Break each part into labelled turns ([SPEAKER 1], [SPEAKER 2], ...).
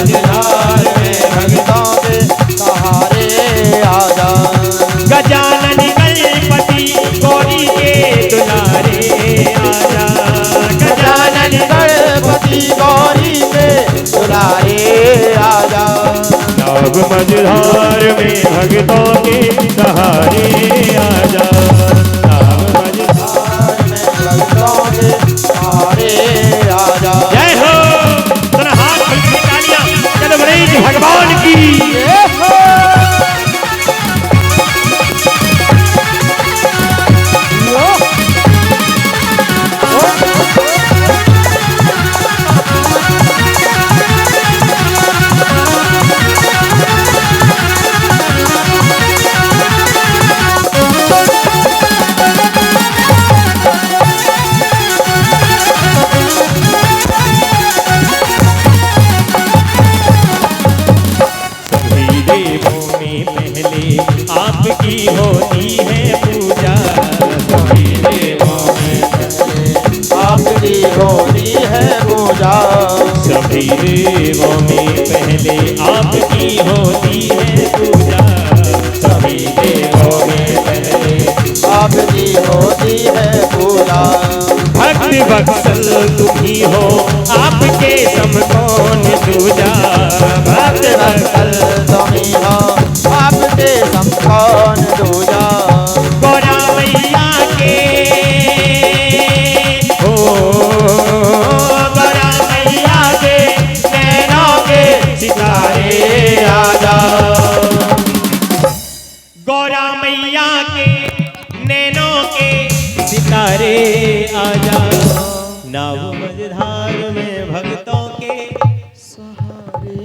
[SPEAKER 1] मझधार में भक्तों के सहारे आजा।
[SPEAKER 2] गजानन गणपति गौरी के दुलारे आजा।
[SPEAKER 1] गजानन गणपति गौरी के दुलारे आजा।
[SPEAKER 2] नव मझधार में भक्तों के सहारे आजा। नव मझधार
[SPEAKER 1] में भक्तों के सहारे आजा।
[SPEAKER 2] जय हो। तेरा हाथ खींच तालियां चलो गणेश भगवान की। आपकी होती है पूजा।
[SPEAKER 1] सभी देवों में आपकी होती है पूजा।
[SPEAKER 2] सभी देवों में पहले आपकी होती है पूजा।
[SPEAKER 1] सभी देवों में पहले आपकी होती है पूजा।
[SPEAKER 2] भक्त वत्सल तुम ही हो आपके सम कौन दूजा।
[SPEAKER 1] भक्त वत्सल तुम ही हो आपके सम कौन दूजा।
[SPEAKER 2] गौरा मैया के हो गौरा मैया के नैनों के सितारे आजा। गौरा मैया के नैनों के सितारे आजा। नव मझधार में भक्तों के सहारे।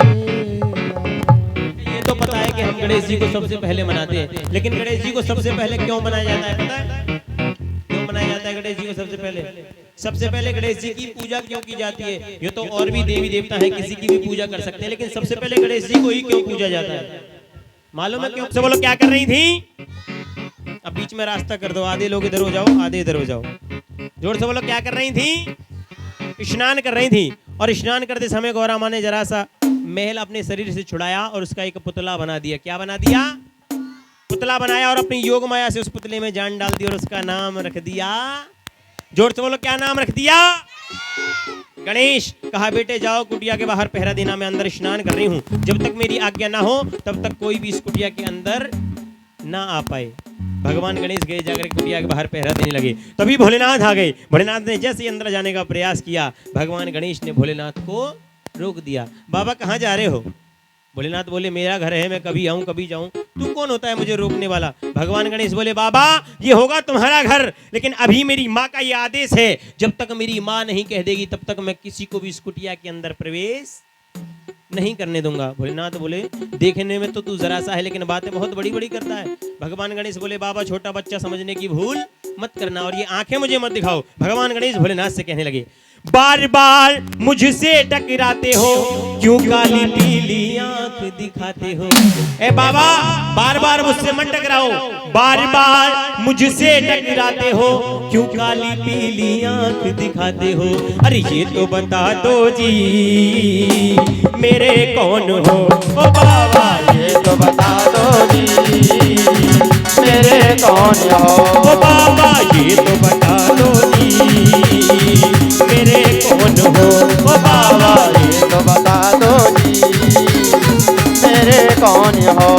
[SPEAKER 2] ये तो पता है कि हम गणेश जी को सबसे पहले मनाते हैं, लेकिन गणेश जी को सबसे पहले क्यों मनाया जाता है पता है? क्यों मनाया जाता है गणेश जी को सबसे पहले? सबसे पहले गणेश जी की पूजा क्यों की जाती है? ये तो और भी देवी देवता है, किसी की भी पूजा कर सकते हैं, लेकिन सबसे पहले गणेश जी को ही क्यों पूजा जाता है मालूम है क्यों? से बोलो क्या कर रही थी? अब बीच में रास्ता कर दो, आधे लोग इधर हो जाओ, आधे इधर हो जाओ। जोर से बोलो क्या कर रही थी? स्नान कर रही थी। और स्नान करते समय गौरा माँ ने जरा सा महल अपने शरीर से छुड़ाया और उसका एक पुतला बना दिया। क्या बना दिया? पुतला बनाया और अपनी योग माया से उस पुतले में जान डाल दी और उसका नाम रख दिया। जोर से बोलो क्या नाम रख दिया? गणेश। कहा बेटे जाओ कुटिया के बाहर पहरा देना, मैं अंदर स्नान कर रही हूँ। जब तक मेरी आज्ञा ना हो तब तक कोई भी इस कुटिया के अंदर ना आ पाए। भगवान गणेश गए जाकर कुटिया के बाहर पहरा देने लगे। तभी भोलेनाथ आ गए। भोलेनाथ ने जैसे ही अंदर जाने का प्रयास किया, भगवान गणेश ने भोलेनाथ को रोक दिया। बाबा कहाँ जा रहे हो? भोलेनाथ बोले मेरा घर है, मैं कभी आऊं कभी जाऊं, तू कौन होता है मुझे रोकने वाला? भगवान गणेश बोले बाबा ये होगा तुम्हारा घर, लेकिन अभी मेरी माँ का ये आदेश है, जब तक मेरी माँ नहीं कह देगी तब तक मैं किसी को भी इस कुटिया के अंदर प्रवेश नहीं करने दूंगा। भोलेनाथ बोले देखने में तो तू जरा सा है, लेकिन बातें बहुत बड़ी बड़ी करता है। भगवान गणेश बोले बाबा छोटा बच्चा समझने की भूल मत करना और ये आंखें मुझे मत दिखाओ। भगवान गणेश भोलेनाथ से कहने लगे बार बार मुझसे टकराते हो, क्यों काली पीली आंख दिखाते हो? ए बाबा बार बार मुझसे मत टकराओ, बार बार मुझसे टकराते हो, क्यों काली पीली आंख दिखाते हो? अरे ये तो बता दो जी मेरे कौन हो? ओ बाबा
[SPEAKER 1] ये तो बता दो जी मेरे कौन हो?
[SPEAKER 2] ओ बाबा ये तो बता दो जी मेरे कौन हो? ओ बाबा
[SPEAKER 1] ये तो बता दो जी मेरे कौन हो?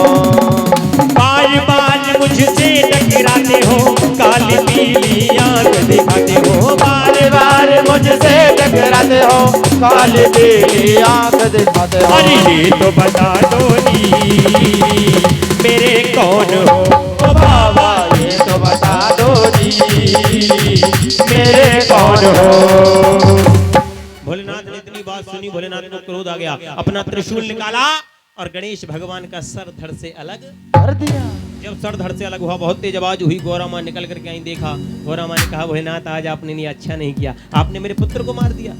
[SPEAKER 2] बार बार मुझसे टकराते हो, काली पीली आंख दिखाते हो। बार बार
[SPEAKER 1] मुझसे टकराते हो, काली पीली आंख दिखाते हो।
[SPEAKER 2] अरे ये तो बता दो जी मेरे कौन हो?
[SPEAKER 1] ओ बाबा ये तो बता दो जी मेरे कौन हो?
[SPEAKER 2] भोलेनाथ ने इतनी बात सुनी, भोलेनाथ को क्रोध आ गया, अपना त्रिशूल निकाला और गणेश भगवान का सर धड़ से अलग
[SPEAKER 1] कर दिया।
[SPEAKER 2] जब सर धड़ से अलग हुआ, बहुत तेज आवाज हुई, गौरा माँ निकल करके आई, देखा। गौरा माँ ने कहा भोलेनाथ आज आपने नहीं अच्छा नहीं किया, आपने मेरे पुत्र को मार दिया।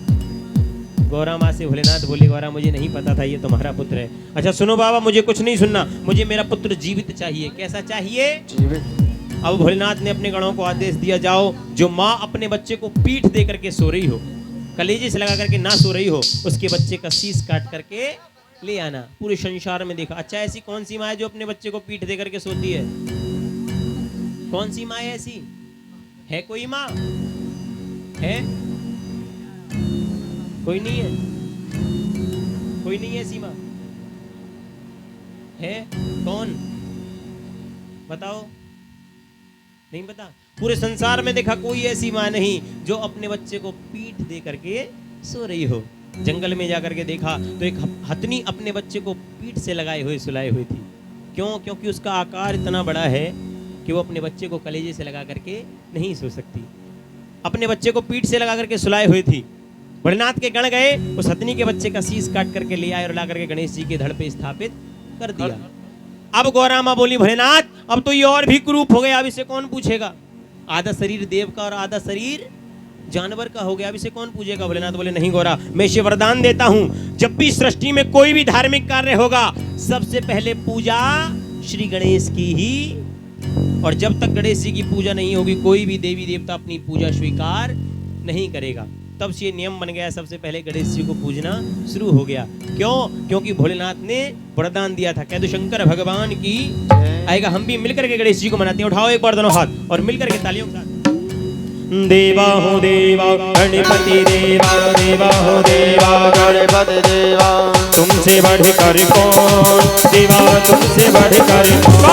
[SPEAKER 2] गौरा माँ से भोलेनाथ बोले गौरा मुझे नहीं पता था ये तुम्हारा पुत्र है। अच्छा सुनो बाबा मुझे कुछ नहीं सुनना, मुझे मेरा पुत्र जीवित चाहिए। कैसा चाहिए?
[SPEAKER 1] जीवित।
[SPEAKER 2] अब भोलेनाथ ने अपने गणों को आदेश दिया जाओ जो माँ अपने बच्चे को पीठ दे करके सो रही हो, कलेजे से लगा करके ना सो रही हो, उसके बच्चे का शीश काट करके ले आना। पूरे संसार में देखा। अच्छा, ऐसी कौन सी माँ है जो अपने बच्चे को पीठ दे करके सोती है? कौन सी माँ है ऐसी? है कोई माँ? है? कोई नहीं है? कोई नहीं है ऐसी माँ? है? कौन? बताओ। नहीं पता? पूरे संसार में देखा कोई ऐसी माँ नहीं जो अपने बच्चे को पीठ दे करके सो रही हो। जंगल में जाकर के देखा तो एक हथनी अपने बच्चे को पीठ से लगाए हुए सुलाए हुई थी। क्यों? क्योंकि उसका आकार इतना बड़ा है कि वो अपने बच्चे को कलेजे से लगा करके नहीं सो सकती। अपने बच्चे को पीठ से लगा करके सुलाए हुई थी। भोलेनाथ के गण गए, उस हथनी के बच्चे का शीश काट करके ले आए और ला करके गणेश जी के धड़ पे स्थापित कर दिया। अब गौरा माँ बोली, भोलेनाथ अब तो ये और भी कुरूप हो गया, अब इसे कौन पूछेगा? आधा शरीर देव का और आधा शरीर जानवर का हो गया, अब इसे कौन पूछेगा? भोलेनाथ बोले, नहीं गौरा, मैं इसे वरदान देता हूं, जब भी सृष्टि में कोई भी धार्मिक कार्य होगा सबसे पहले पूजा श्री गणेश की ही, और जब तक गणेश जी की पूजा नहीं होगी कोई भी देवी देवता अपनी पूजा स्वीकार नहीं करेगा। तब से ये नियम बन गया, सबसे पहले गणेश जी को पूजना शुरू हो गया। क्यों? क्योंकि भोलेनाथ ने वरदान दिया था। कह दो शंकर भगवान की आएगा। हम भी मिलकर के गणेश जी को मनाते हैं। उठाओ एक बार दोनों हाथ और मिलकर के तालियों के साथ। देवा हो देवा गणपति देवा, देवा हो देवा
[SPEAKER 1] गणपति देवा,
[SPEAKER 2] तुमसे बढ़कर कौन देवा, तुमसे बढ़कर कौन?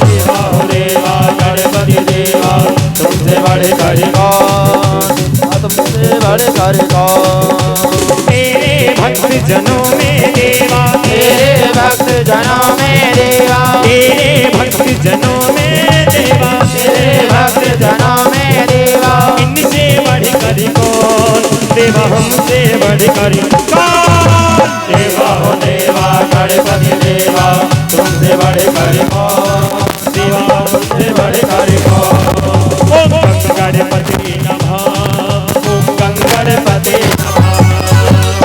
[SPEAKER 1] देवा हो देवा गणपति देवा, तुमसे बढ़कर कौन, तुमसे बढ़कर कौन?
[SPEAKER 2] तेरे भक्त जनों में देवा,
[SPEAKER 1] तेरे भक्त जनों में देवा,
[SPEAKER 2] तेरे भक्त जनों में देवा,
[SPEAKER 1] तेरे भक्त जनों में देवा,
[SPEAKER 2] इनसे बढ़कर कौन देवा, हमसे बढ़कर कौन?
[SPEAKER 1] देवा हो देवा गणपति देवा, तुमसे बढ़कर कौन, देवा तुमसे बढ़कर कौन?
[SPEAKER 2] ओम गणपति नमः,
[SPEAKER 1] ओम गणपति नमः,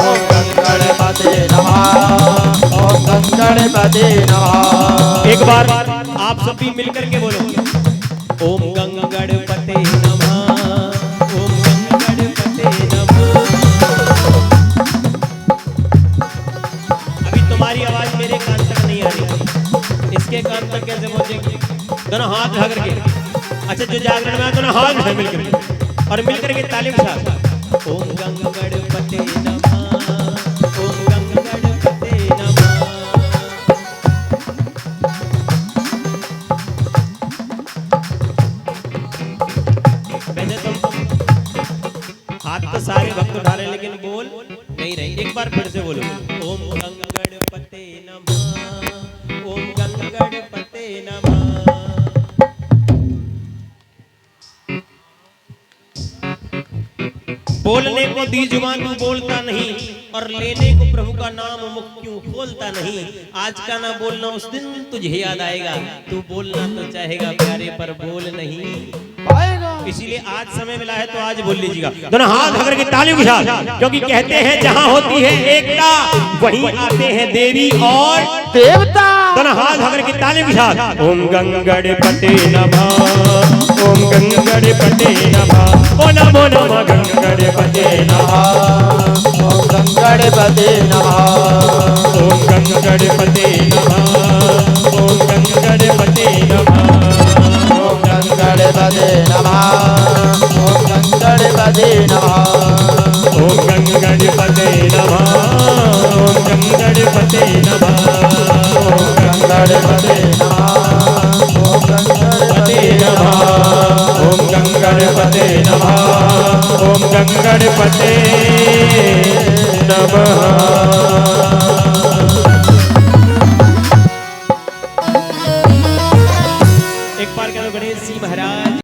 [SPEAKER 1] ओम गणपति नमः, ओम गणपति नमः।
[SPEAKER 2] एक बार आप सब भी मिलकर के बोलो, ओम गणपते नमः, ओम गणपते नमः। अभी तुम्हारी आवाज मेरे कान तक नहीं आ रही, इसके कान तक कैसे पहुंचेगी? दोनों हाथ उठा करके। अच्छा, जो जागरण में दोनों हाथ उठाए मिलकर और मिलकर के तालियों के साथ। ओम गणपते नमः, ओम गणपते नमः। वैसे तुम हाथ तो सारे भक्त उठा रहे हैं लेकिन बोल नहीं रहे। एक बार फिर से बोलो, ओम गणपते नमः, ओम गणपते नमः। बोलने को दी जुबान तू बोलता नहीं, और लेने को प्रभु का नाम मुख क्यों खोलता नहीं। आज का ना बोलना उस दिन तुझे याद आएगा, तू बोलना तो चाहेगा प्यारे पर बोल नहीं
[SPEAKER 1] पाएगा।
[SPEAKER 2] इसीलिए आज समय मिला है तो आज बोल लीजिएगा। दोनों हाथ पकड़ के तालियों के साथ, क्योंकि कहते हैं जहाँ होती है एकता वहीं आते हैं देवी और
[SPEAKER 1] देवता।
[SPEAKER 2] दोनों हाथ पकड़ के तालियों के साथ। ओम गणपते नमः, ओम गणपते नमः, ओ नमो नमः गणपते नमः,
[SPEAKER 1] ओम गणपते नमः,
[SPEAKER 2] ओम गणपते नमः, ओम गणपते नमः,
[SPEAKER 1] ओम गणपते नमः, ओम गणपते नमः,
[SPEAKER 2] ओम गणपते नमः, ओम गणपते नमः,
[SPEAKER 1] ओम गणपते नमः, ओम गणपते नमः,
[SPEAKER 2] ओम गणपते नमः, ओम गणपते नमः।